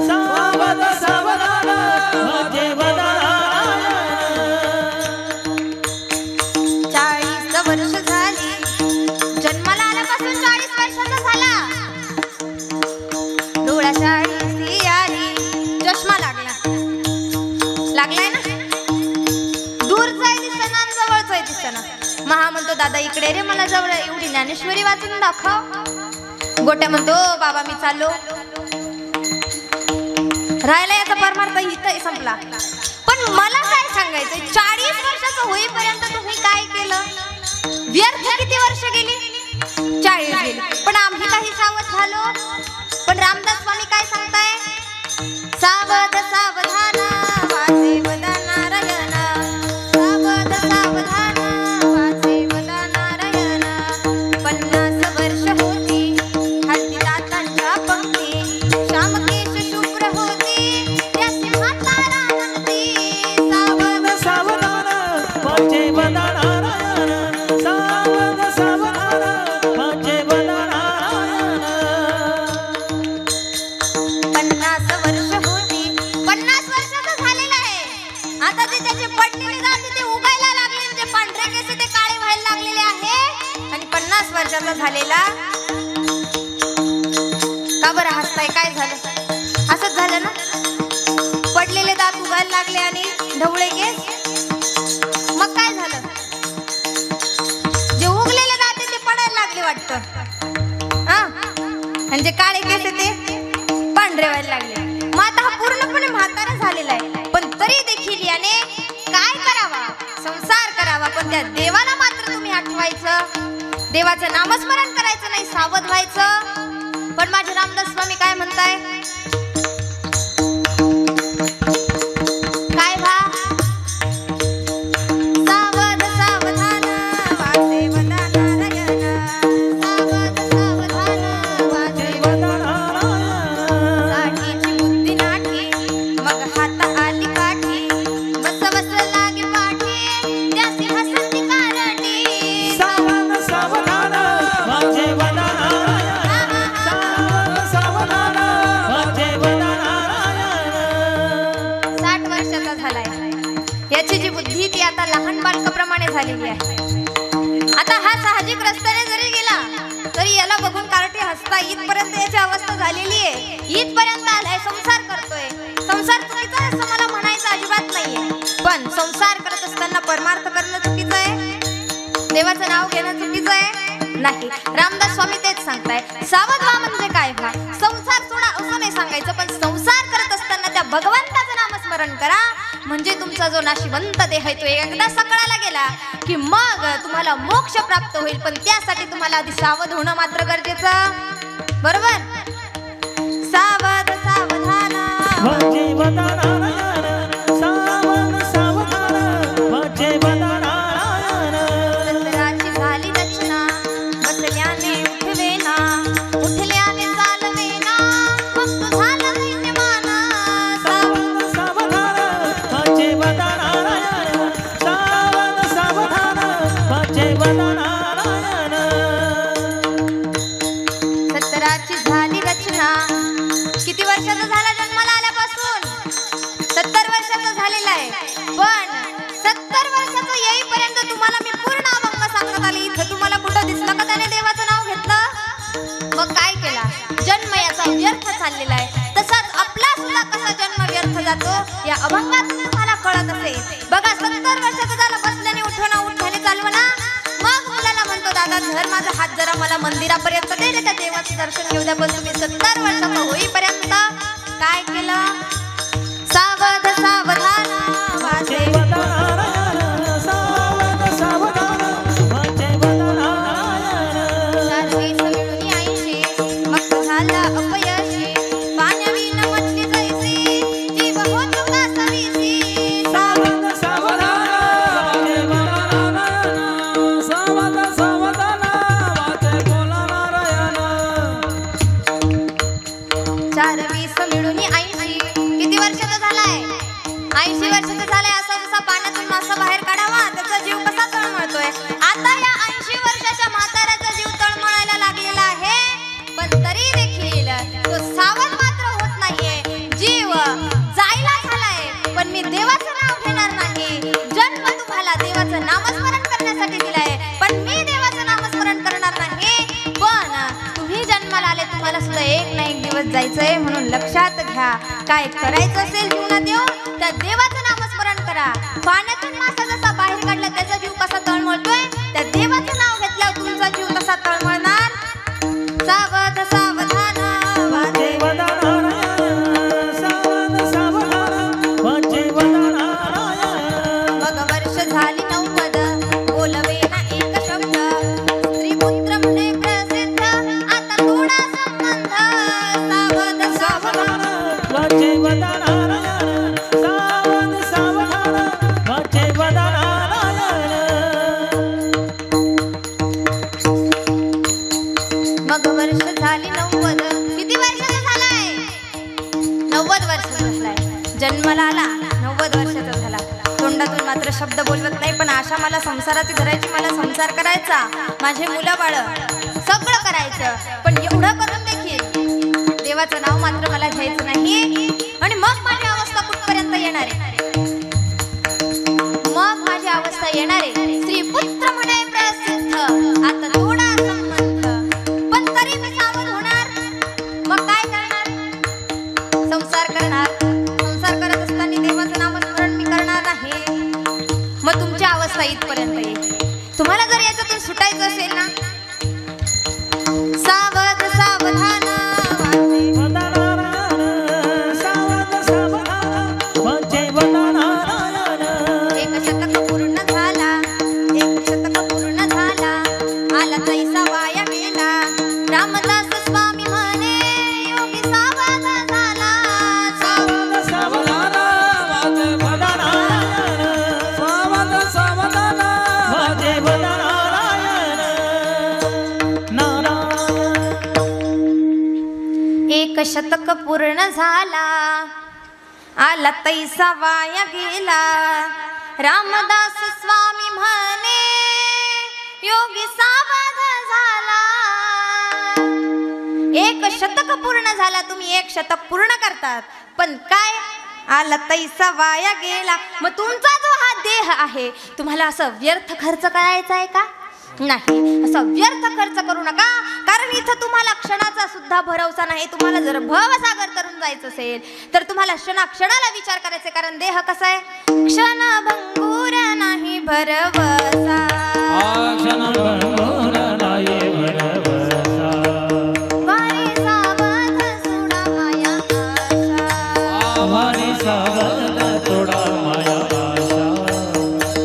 सावध सावधान माझे वदा नारायण. 40 वर्ष झाली, जन्माला आल्यापासून 40 वर्षाचा झाला. डोळा 40 आली, चष्मा लागला. लागलाय ना? दूरचाय दिसना, जवळचाय दिसना. महा म्हणतो, दादा इकडे रे, मला जवळ एवढी ज्ञानेश्वरी वाचून दाखव. गोट्या म्हणतो, बाबा मी चाललो. राहिला याचा परमार्थ इथं संपला. पण मला काय सांगायचंय, 40 वर्षाचं होईपर्यंत तुम्ही काय केलं? व्यर्थ किती वर्ष गेली? 40 गेली. पण आम्ही काही सावध झालो. पण रामदास स्वामी काय सांगताय? सावध सावधान वाचे वदा नारायण. सावध सावधान वाचे वदा नारायण. 50 वर्ष होती, हळदी दातांच्या पंक्ती, श्यामकेश शुभ्र होती, त्या सिंहातारा म्हणती. सावध सावधान माझे वदा नारायण. सावध सावधान माझे वदा नारायण. 50 वर्ष होती, 50 वर्षाचं झालेलं आहे. आता ते त्याचे पडलेले दात ते उगायला लागले, म्हणजे पांढरे केस ते काळे व्हायला लागलेले आहे. आणि 50 वर्षाचा झालेला. का बरं हसताय? काय झालं? असंच झालं ना? पडलेले दात उगायला लागले आणि ढवळे केस. मग काय झालं? जे उगलेले दात ते पडायला लागले वाटतं हा, म्हणजे काळे केस ते पांढरे व्हायला लागले. मग आता हा पूर्णपणे म्हातारा झालेला आहे, पण तरी देखील याने काय करावा, संसार करावा, पण त्या देवाला मात्र तुम्ही आठवायचं, देवाचं नामस्मरण करायचं नाही, सावध व्हायचं. पण माझे रामदास स्वामी काय म्हणताय, काय भा सावध सावधान वासेव नारायण, सावध सावधान वासेव साठीची बुद्धी नाठी, मग हात आली काठी, बस बस लागे पाठी, त्यासी हसती कारटी. सावध सावधान वासेव नारायण, सावध सावधान वासेव नारायण. 60 वर्षाचा झालाय, याची जी बुद्धी ती आता लहान बालकाप्रमाणे झालेली आहे. आता हा साहजिक रस्त्याने जरी गेला तरी याला बघून कारटे हसता, इथपर्यंत याची अवस्था झालेली आहे, इथपर्यंत आलाय, संसार करतोय. संसार चुकीचा आहे असं मला म्हणायचं अजिबात नाहीये, पण संसार करत असताना परमार्थ करणं चुकीचं आहे, देवाचं नाव घेणं चुकीचं आहे नाही. रामदास स्वामी तेच सांगताय, सावध व्हा म्हणजे काय व्हा, संसार सोडा असं नाही सांगायचं, पण संसार करत असताना त्या भगवंताचं नामस्मरण करा, म्हणजे तुमचा जो नाशिवंत देह आहे तो एकदा सकाळला गेला की मग तुम्हाला मोक्ष प्राप्त होईल. पण त्यासाठी तुम्हाला आधी सावध होणं मात्र गरजेचं, बरोबर. सावध सावधान वासेव नारायण, सावध सावधान वासेव नारायण. सतराची झाली रचना, बसल्याने उठवेना, उठल्याने चालवेना, मग तो झाला दैन्यमान. सावध सावधान वासेव नारायण, सावध सावधान वासेव नारायण. सतराची झाली रचना, किती वर्षाचा झाला जन्माला आल्यापासून? 70 वर्षाचा झालेला आहे. पण 70 वर्षाचं येईपर्यंत तुम्हाला मी पूर्ण अभंग सांगत आले. इथं तुम्हाला कुठं दिसलं का त्याने देवाचं नाव घेतलं? मग काय केला? जन्म याचा व्यर्थ चाललेला आहे. तसाच आपला सुद्धा कसा जन्म व्यर्थ जातो या अभंगातून तुम्हाला कळत असेल. बघा, 70 वर्षाचा झाला, बसल्याने उठवणा, उठण्याने चालवणा, मग मुलाला म्हणतो दादा धर माझा हात, जरा मला मंदिरापर्यंत दे रे, त्या देवाचं दर्शन घेऊ द्या. पण तुम्ही 70 वर्षाचा होईपर्यंत काय केलं? सावध सावधान वासेव नारायण, सावध सावधान वासेव नारायण. 40 मिळून 80, मग झाला अपयशी, पाण्याविना मछली जैसी, जीव होतो का सवीसी. सावध सावधान वासेव नारायण, सावध सावधान वासेव नारायण. 4 20 मिळून 80, किती वर्षाचा झालाय? 80 वर्षाचा झालाय. असा जसा पाण्यातून मासा बाहेर काढावा त्याचा जीव कसा तळमळतोय, आता या 80 वर्षाच्या म्हाताऱ्याचा जीव तळमळायला लागलेला आहे. पण तरी देखील तो सावध मात्र होत नाहीये. जीव जायला झालाय, पण मी देवाचं नाव घेणार नाही. जन्म तुम्हाला देवाचं नामस्मरण करण्यासाठी दिलाय, पण मी देवाचं नामस्मरण करणार नाही. पण तुम्ही जन्माला आले, तुम्हाला सुद्धा एक ना एक दिवस जायचंय, म्हणून लक्षात घ्या. काय करायचं असेल जीवनात येऊन त्या देवाचं नामस्मरण करा. पाण्यातून मासा जसा बाहेर काढला त्याचा जीव कसा तळमळतोय, त्या देवाचं नाव घेतल्यावर तुमचा जीव तसा तळमळणार. सावध सावधान वासेव नारायण, सावध सावधान वासेव नारायण. मग वर्ष झाली 90, बोलवे ना एक शब्द, स्त्री पुत्र म्हणे प्रसिद्ध, आता थोडा संबंध. सावध सावधान वासेव नारायण, सावध सावधान वासेव नारायण. मग वर्ष झाली 90, किती वर्षाचा झालाय? 90 वर्षाचा झालाय. जन्माला आला 90 वर्षाचा झाला. तोंडातून मात्र शब्द बोलवत नाही, पण आशा मला संसाराची धरायची, मला संसार करायचा, माझे मुलं बाळ सगळं करायचं. पण एवढं करून देखील देवाचं नाव मात्र मला घ्यायचं नाही. आणि मग माझी अवस्था कुठपर्यंत येणार आहे? मग माझी अवस्था येणार आहे श्री पुत्र म्हणे प्रसिद्ध, आता थोडा संबंध. पण तरी मी सावध होणार. मग काय करणार? संसार करणार. संसार करत असताना देवाचं नामस्मरण मी करणार नाही. मग तुमची अवस्था इथपर्यंत येईल. तुम्हाला जर याच्यातून सुटायचं असेल ना, सावध सावधान वाचे सावध सावधान वाचे वदनारायण. एक शतक पूर्ण झाला, एक शतक पूर्ण झाला, आला तैसा वाया गेला. रामदास स्वामी म्हणे योगी सावध झाला. सावध सावधान वाचे वदनारायण सावध सावधान वाचे वदनारायण नारायण. एक शतक पूर्ण झाला, आला तैसा वाया गेला. रामदास स्वामी म्हणे योगी सावध झाला. एक शतक पूर्ण झाला, तुम्ही एक शतक पूर्ण करतात, पण काय आला तैसा वाया गेला. मग तुमचा जो हा देह आहे, तुम्हाला असं व्यर्थ खर्च करायचा आहे का? नाही, असा व्यर्थ खर्च करू नका, कारण इथं तुम्हाला क्षणाचा सुद्धा भरवसा नाही. तुम्हाला जर भवसागर तरून जायचं असेल तर तुम्हाला क्षणाला विचार करायचे, कारण देह कसा आहे, क्षण भंगूर नाही भरवसा. क्षण भंगूर नाही भरवसा. वारी सावध सोडा माया आशा. वारी सावध थोडा माया आशा.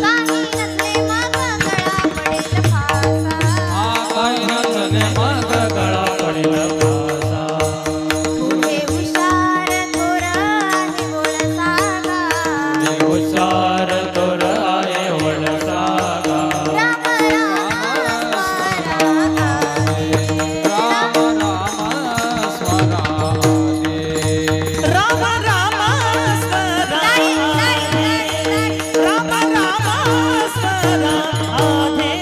काही नसले मग गळा पडेल फासा. काही नसले मग गळा पडेल फासा. पुढे हुशार थोर आहे बोल सागा. हुशार तोर आहे वडसागा. राम राम स्मरा. राम राम स्वरा राम राम स्मरा. राम राम स्मरा आधे.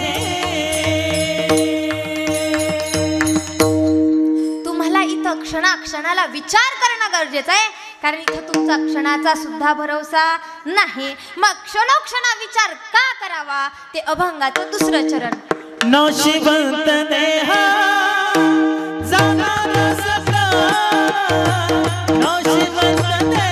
तुम्हाला इथं क्षणाला विचार करणं गरजेचं आहे, कारण इथं तुमचा क्षणाचा सुद्धा भरवसा नाही. मग क्षणोक्षण विचार का करावा, ते अभंगाचं दुसरं चरण. नशिबंत देहा जाणार सगळं. नशिबंत देहा